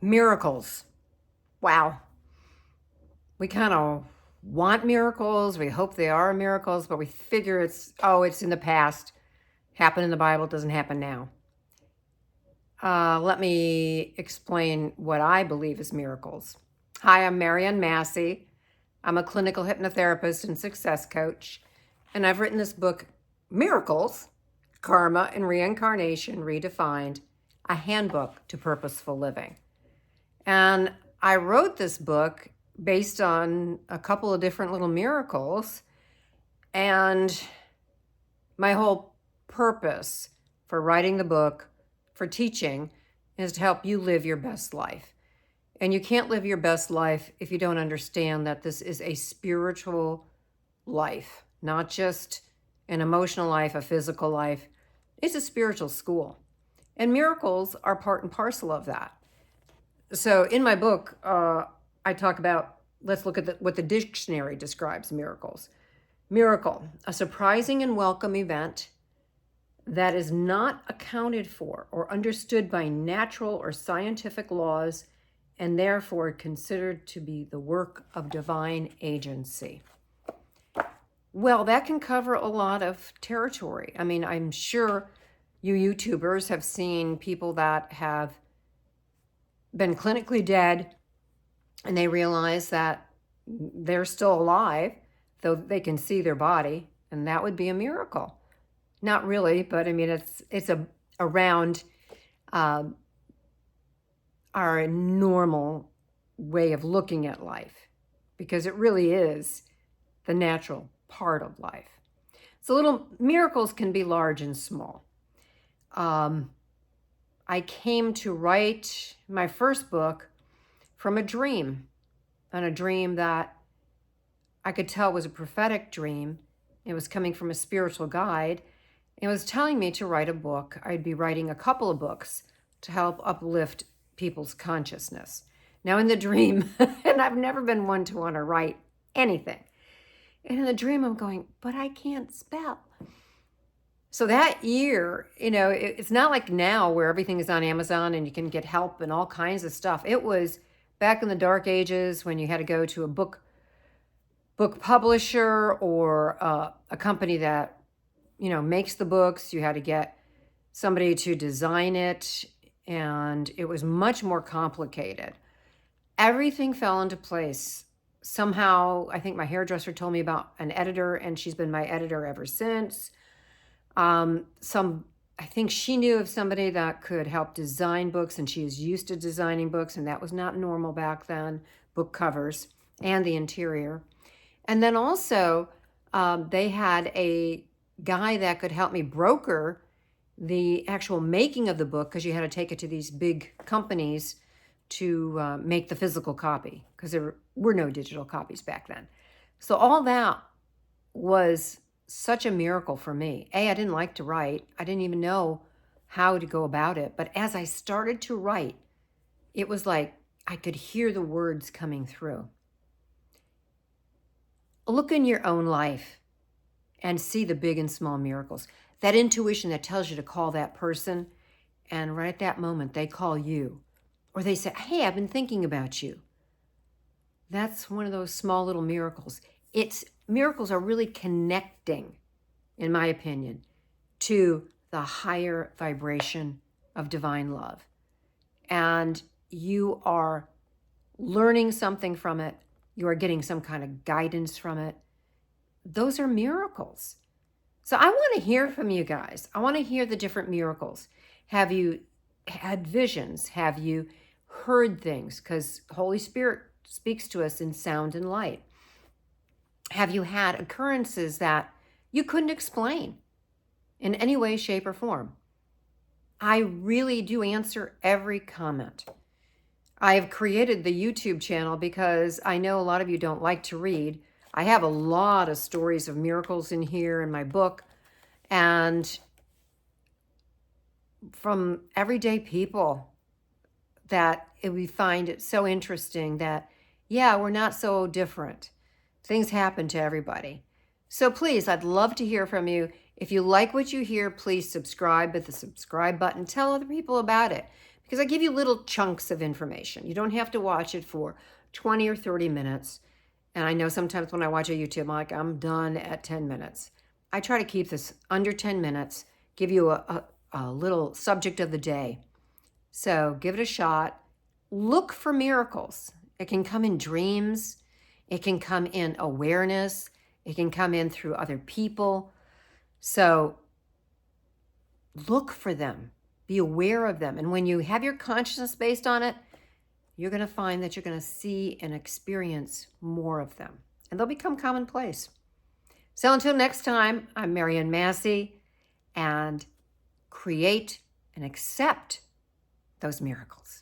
Miracles. Wow. We kind of want miracles. We hope they are miracles, but we figure it's in the past. Happened in the Bible, doesn't happen now. Let me explain what I believe is miracles. Hi, I'm Marian Massie. I'm a clinical hypnotherapist and success coach, and I've written this book, Miracles, Karma and Reincarnation Redefined, a handbook to purposeful living. And I wrote this book based on a couple of different little miracles. And my whole purpose for writing the book, for teaching, is to help you live your best life. And you can't live your best life if you don't understand that this is a spiritual life, not just an emotional life, a physical life. It's a spiritual school. And miracles are part and parcel of that. So in my book, I talk about, let's look at what the dictionary describes miracles. Miracle, a surprising and welcome event that is not accounted for or understood by natural or scientific laws and therefore considered to be the work of divine agency. Well, that can cover a lot of territory. I mean, I'm sure you YouTubers have seen people that have been clinically dead and they realize that they're still alive, though they can see their body, and that would be a miracle. Not really, but I mean, it's around our normal way of looking at life, because it really is the natural part of life. So little miracles can be large and small. I came to write my first book from a dream, and a dream that I could tell was a prophetic dream. It was coming from a spiritual guide. It was telling me to write a book. I'd be writing a couple of books to help uplift people's consciousness. Now in the dream, and I've never been one to want to write anything. And in the dream, I'm going, but I can't spell. So that year, it's not like now where everything is on Amazon and you can get help and all kinds of stuff. It was back in the dark ages when you had to go to a book publisher or a company that, makes the books. You had to get somebody to design it, and it was much more complicated. Everything fell into place. Somehow, I think my hairdresser told me about an editor, and she's been my editor ever since. I think she knew of somebody that could help design books, and she is used to designing books, and that was not normal back then, book covers and the interior. And then also, they had a guy that could help me broker the actual making of the book, because you had to take it to these big companies to make the physical copy, because there were no digital copies back then. So all that was such a miracle for me. I didn't like to write. I didn't even know how to go about it. But as I started to write, it was like I could hear the words coming through. Look in your own life and see the big and small miracles. That intuition that tells you to call that person, and right at that moment, they call you. Or they say, hey, I've been thinking about you. That's one of those small little miracles. Miracles are really connecting, in my opinion, to the higher vibration of divine love. And you are learning something from it. You are getting some kind of guidance from it. Those are miracles. So I want to hear from you guys. I want to hear the different miracles. Have you had visions? Have you heard things? Because Holy Spirit speaks to us in sound and light. Have you had occurrences that you couldn't explain in any way, shape, or form? I really do answer every comment. I have created the YouTube channel because I know a lot of you don't like to read. I have a lot of stories of miracles in here in my book, and from everyday people that we find it so interesting that, yeah, we're not so different. Things happen to everybody. So please, I'd love to hear from you. If you like what you hear, please subscribe, hit the subscribe button. Tell other people about it, because I give you little chunks of information. You don't have to watch it for 20 or 30 minutes. And I know sometimes when I watch a YouTube, I'm done at 10 minutes. I try to keep this under 10 minutes, give you a little subject of the day. So give it a shot. Look for miracles. It can come in dreams. It can come in awareness. It can come in through other people. So look for them. Be aware of them. And when you have your consciousness based on it, you're going to find that you're going to see and experience more of them. And they'll become commonplace. So until next time, I'm Marian Massie, and create and accept those miracles.